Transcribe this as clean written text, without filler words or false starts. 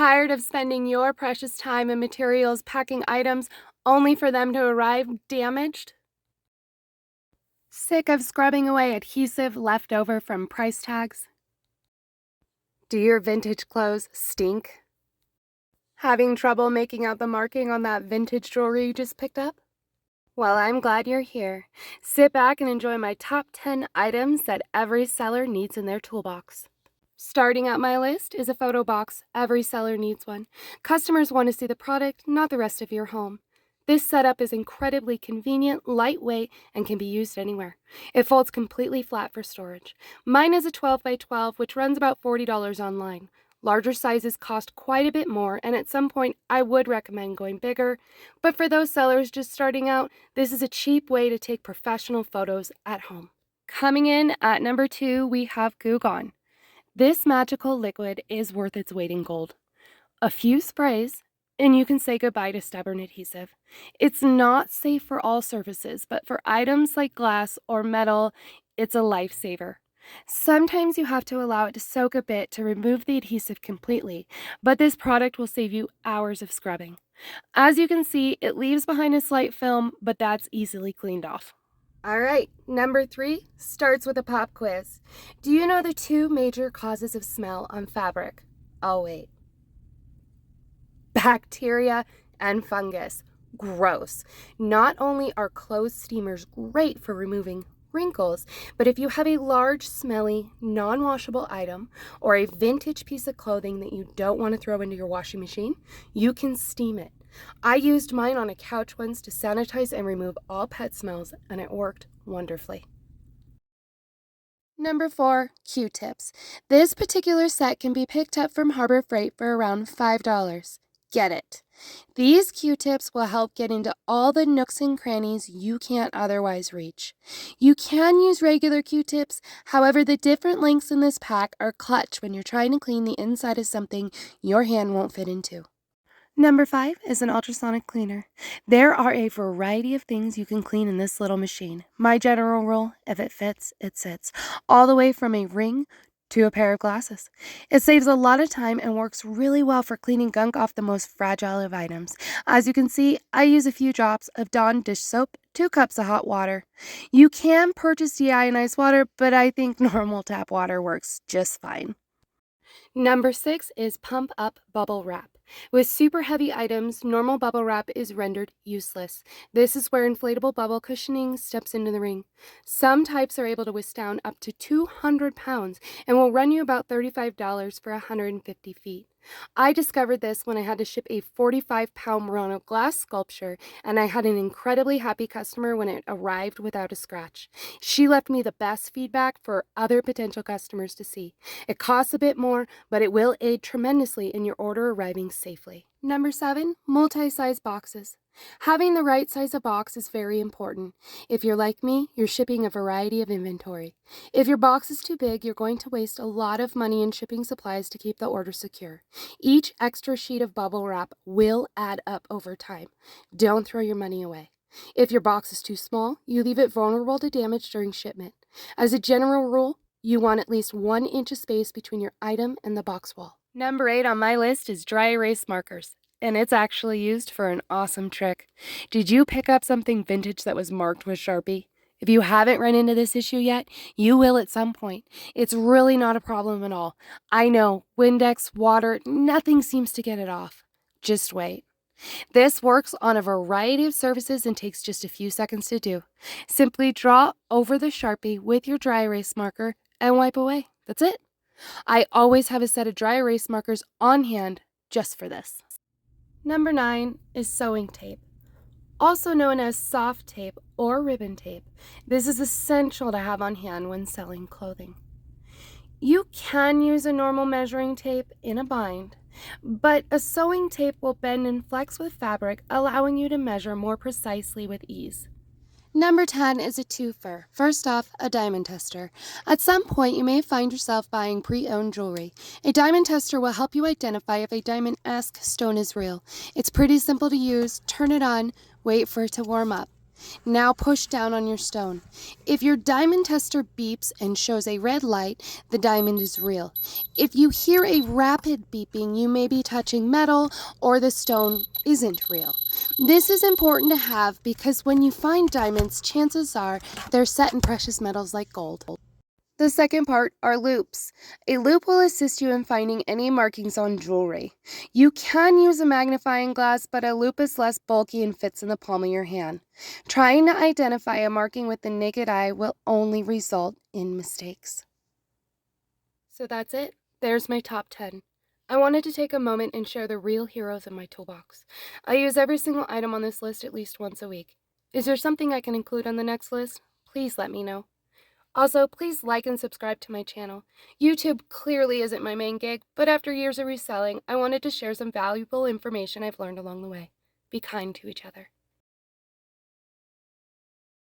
Tired of spending your precious time and materials packing items only for them to arrive damaged? Sick of scrubbing away adhesive left over from price tags? Do your vintage clothes stink? Having trouble making out the marking on that vintage jewelry you just picked up? Well, I'm glad you're here. Sit back and enjoy my top 10 items that every seller needs in their toolbox. Starting at my list is a photo box. Every seller needs one. Customers want to see the product, not the rest of your home. This setup is incredibly convenient, lightweight, and can be used anywhere. It folds completely flat for storage. Mine is a 12 by 12, which runs about $40 online. Larger sizes cost quite a bit more, and at some point I would recommend going bigger. But for those sellers just starting out, this is a cheap way to take professional photos at home. Coming in at number 2, we have Goo Gone. This magical liquid is worth its weight in gold. A few sprays, and you can say goodbye to stubborn adhesive. It's not safe for all surfaces, but for items like glass or metal, it's a lifesaver. Sometimes you have to allow it to soak a bit to remove the adhesive completely, but this product will save you hours of scrubbing. As you can see, it leaves behind a slight film, but that's easily cleaned off. All right, number 3 starts with a pop quiz. Do you know the 2 major causes of smell on fabric? Oh, wait. Bacteria and fungus. Gross. Not only are clothes steamers great for removing wrinkles, but if you have a large, smelly, non-washable item or a vintage piece of clothing that you don't want to throw into your washing machine, you can steam it. I used mine on a couch once to sanitize and remove all pet smells, and it worked wonderfully. Number 4, Qtips. This particular set can be picked up from Harbor Freight for around $5. Get it. These Q-tips will help get into all the nooks and crannies you can't otherwise reach. You can use regular Q-tips, however, the different lengths in this pack are clutch when you're trying to clean the inside of something your hand won't fit into. Number 5 is an ultrasonic cleaner. There are a variety of things you can clean in this little machine. My general rule, if it fits, it sits. All the way from a ring to a pair of glasses. It saves a lot of time and works really well for cleaning gunk off the most fragile of items. As you can see, I use a few drops of Dawn dish soap, 2 cups of hot water. You can purchase deionized water, but I think normal tap water works just fine. Number 6 is Pump Up Bubble Wrap. With super heavy items, normal bubble wrap is rendered useless. This is where inflatable bubble cushioning steps into the ring. Some types are able to withstand up to 200 pounds and will run you about $35 for 150 feet. I discovered this when I had to ship a 45-pound Murano glass sculpture, and I had an incredibly happy customer when it arrived without a scratch. She left me the best feedback for other potential customers to see. It costs a bit more, but it will aid tremendously in your order arriving safely. Number 7, MultiSize Boxes. Having the right size of box is very important. If you're like me, you're shipping a variety of inventory. If your box is too big, you're going to waste a lot of money in shipping supplies to keep the order secure. Each extra sheet of bubble wrap will add up over time. Don't throw your money away. If your box is too small, you leave it vulnerable to damage during shipment. As a general rule, you want at least 1 inch of space between your item and the box wall. Number 8 on my list is DryErase Markers, and it's actually used for an awesome trick. Did you pick up something vintage that was marked with Sharpie? If you haven't run into this issue yet, you will at some point. It's really not a problem at all. I know, Windex, water, nothing seems to get it off. Just wait. This works on a variety of surfaces and takes just a few seconds to do. Simply draw over the Sharpie with your dry erase marker and wipe away. That's it. I always have a set of dry erase markers on hand just for this. Number 9 is sewing tape, also known as soft tape or ribbon tape. This is essential to have on hand when selling clothing. You can use a normal measuring tape in a bind, but a sewing tape will bend and flex with fabric, allowing you to measure more precisely with ease. Number 10 is a twofer. First off, a diamond tester. At some point, you may find yourself buying pre-owned jewelry. A diamond tester will help you identify if a diamond-esque stone is real. It's pretty simple to use. Turn it on, wait for it to warm up. Now push down on your stone. If your diamond tester beeps and shows a red light, the diamond is real. If you hear a rapid beeping, you may be touching metal or the stone isn't real. This is important to have because when you find diamonds, chances are they're set in precious metals like gold. The second part are loops. A loop will assist you in finding any markings on jewelry. You can use a magnifying glass, but a loop is less bulky and fits in the palm of your hand. Trying to identify a marking with the naked eye will only result in mistakes. So that's it. There's my top 10. I wanted to take a moment and share the real heroes in my toolbox. I use every single item on this list at least once a week. Is there something I can include on the next list? Please let me know. Also, please like and subscribe to my channel. YouTube clearly isn't my main gig, but after years of reselling, I wanted to share some valuable information I've learned along the way. Be kind to each other.